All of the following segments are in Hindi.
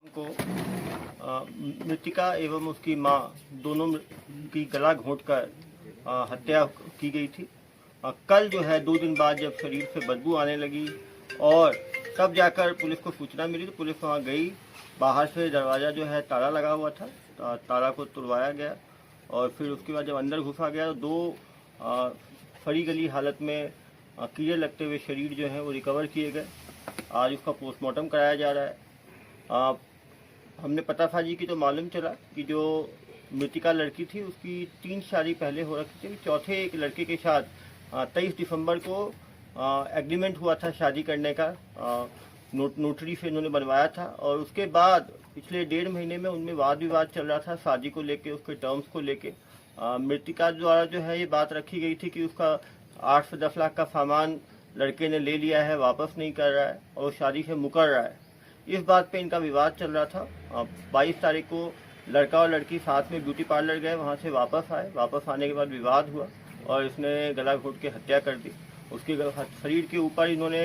को मृतिका एवं उसकी मां दोनों की गला घोंटकर हत्या की गई थी। कल जो है 2 दिन बाद जब शरीर से बदबू आने लगी और तब जाकर पुलिस को सूचना मिली तो पुलिस वहां गई। बाहर से दरवाज़ा जो है ताला लगा हुआ था, ताला को तुड़वाया गया और फिर उसके बाद जब अंदर घुसा गया तो 2 फड़ी गली हालत में कीड़े लगते हुए शरीर जो है वो रिकवर किए गए। आज उसका पोस्टमार्टम कराया जा रहा है। हमने पतासाजी की तो मालूम चला कि जो मृतिका लड़की थी उसकी 3 शादी पहले हो रखी थी। चौथे एक लड़के के साथ 23 दिसंबर को एग्रीमेंट हुआ था शादी करने का, नोटरी से इन्होंने बनवाया था और उसके बाद पिछले 1.5 महीने में उनमें वाद विवाद चल रहा था शादी को लेके, उसके टर्म्स को लेके। मृतिका द्वारा जो है ये बात रखी गई थी कि उसका 8 से 10 लाख का सामान लड़के ने ले लिया है, वापस नहीं कर रहा है और शादी से मुकर रहा है। इस बात पे इनका विवाद चल रहा था। 22 तारीख को लड़का और लड़की साथ में ब्यूटी पार्लर गए, वहाँ से वापस आए। वापस आने के बाद विवाद हुआ और इसने गला घोंट के हत्या कर दी। उसके शरीर के ऊपर इन्होंने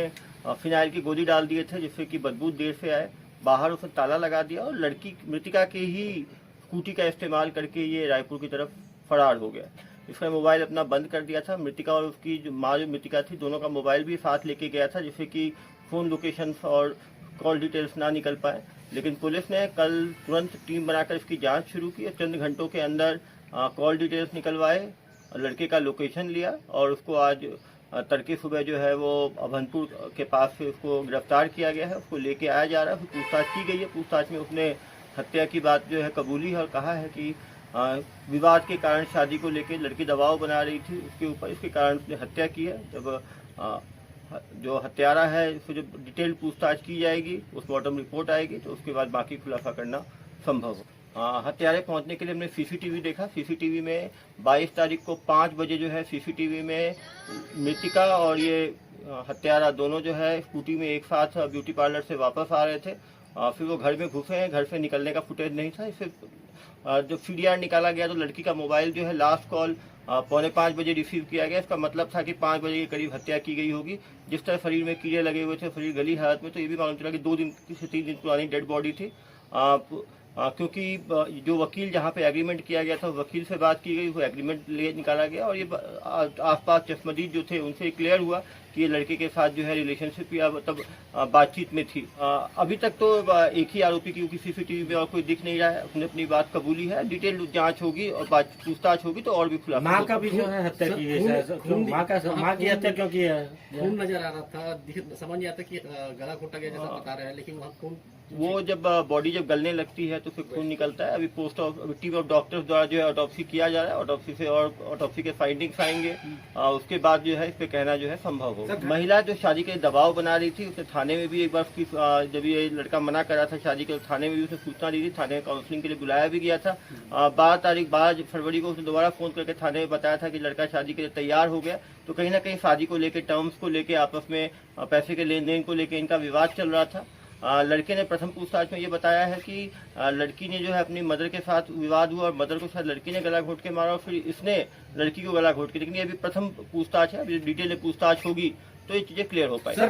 फिनाइल की गोली डाल दिए थे जिससे कि बदबू देर से आए। बाहर उसने ताला लगा दिया और लड़की मृतिका के ही स्कूटी का इस्तेमाल करके ये रायपुर की तरफ फरार हो गया। इसका मोबाइल अपना बंद कर दिया था। मृतिका और उसकी जो माँ जो मृतिका थी दोनों का मोबाइल भी साथ लेके गया था जिससे कि फ़ोन लोकेशन और कॉल डिटेल्स ना निकल पाए। लेकिन पुलिस ने कल तुरंत टीम बनाकर इसकी जांच शुरू की और चंद घंटों के अंदर कॉल डिटेल्स निकलवाए, लड़के का लोकेशन लिया और उसको आज तड़के सुबह जो है वो अभनपुर के पास से उसको गिरफ्तार किया गया है। उसको लेके आया जा रहा है, पूछताछ की गई है। पूछताछ में उसने हत्या की बात जो है कबूली है और कहा है कि विवाद के कारण शादी को लेकर लड़की दबाव बना रही थी उसके ऊपर, इसके कारण उसने हत्या की है। जब जो हत्यारा है उसको जब डिटेल पूछताछ की जाएगी, पोस्टमार्टम रिपोर्ट आएगी तो उसके बाद बाकी खुलासा करना संभव हो। हत्यारे पहुंचने के लिए हमने सीसीटीवी देखा। सीसीटीवी में 22 तारीख को 5 बजे जो है सीसीटीवी में मृतिका और ये हत्यारा दोनों जो है स्कूटी में एक साथ ब्यूटी पार्लर से वापस आ रहे थे। फिर वो घर में घुसे हैं, घर से निकलने का फुटेज नहीं था। इससे जब सीडीआर निकाला गया तो लड़की का मोबाइल जो है लास्ट कॉल 4:45 बजे रिसीव किया गया। इसका मतलब था कि 5 बजे के करीब हत्या की गई होगी। जिस तरह शरीर में कीड़े लगे हुए थे, शरीर गली हालत में, तो ये भी मालूम चला कि 2 दिन से 3 दिन पुरानी डेड बॉडी थी। क्योंकि जो वकील जहाँ पे एग्रीमेंट किया गया था वकील से बात की गई, वो एग्रीमेंट ले निकाला गया और ये आसपास चश्मदीद जो थे उनसे क्लियर हुआ कि ये लड़के के साथ जो है रिलेशनशिप या तब बातचीत में थी। अभी तक तो एक ही आरोपी की सीसीटीवी में और कोई दिख नहीं रहा है। उसने अपनी बात कबूली है। डिटेल जांच होगी और पूछताछ होगी तो और भी खुलासा। माँ का भी जो है हत्या की गई है, माँ की हत्या क्यों की है? खून नजर आ रहा था, समझ नहीं आता कि गला घोटा गया जैसा बता रहे हैं, लेकिन वहाँ खून वो जब बॉडी जब गलने लगती है तो फिर खून निकलता है। अभी टीम ऑफ डॉक्टर्स द्वारा जो है ऑटोप्सी किया जा रहा है। ऑटोप्सी से और ऑटोप्सी के फाइंडिंग्स आएंगे। उसके बाद जो है इस पे कहना जो है संभव होगा। महिला जो शादी के दबाव बना रही थी उसने थाने में भी एक बार उसकी जब ये लड़का मना कर रहा था शादी के, थाने में भी उसने सूचना दी थी। थाने में काउंसलिंग के लिए बुलाया भी गया था। 12 फरवरी को उसने दोबारा फोन करके थाने में बताया था कि लड़का शादी के लिए तैयार हो गया। तो कहीं ना कहीं शादी को लेकर, टर्म्स को लेकर, आपस में पैसे के लेन देन को लेकर इनका विवाद चल रहा था। लड़के ने प्रथम पूछताछ में ये बताया है कि लड़की ने जो है अपनी मदर के साथ विवाद हुआ और मदर को शायद लड़की ने गला घोंट के मारा और फिर इसने लड़की को गला घोंट के, लेकिन ये अभी प्रथम पूछताछ है। अभी डिटेल में पूछताछ होगी तो ये चीजें क्लियर हो पाएगी।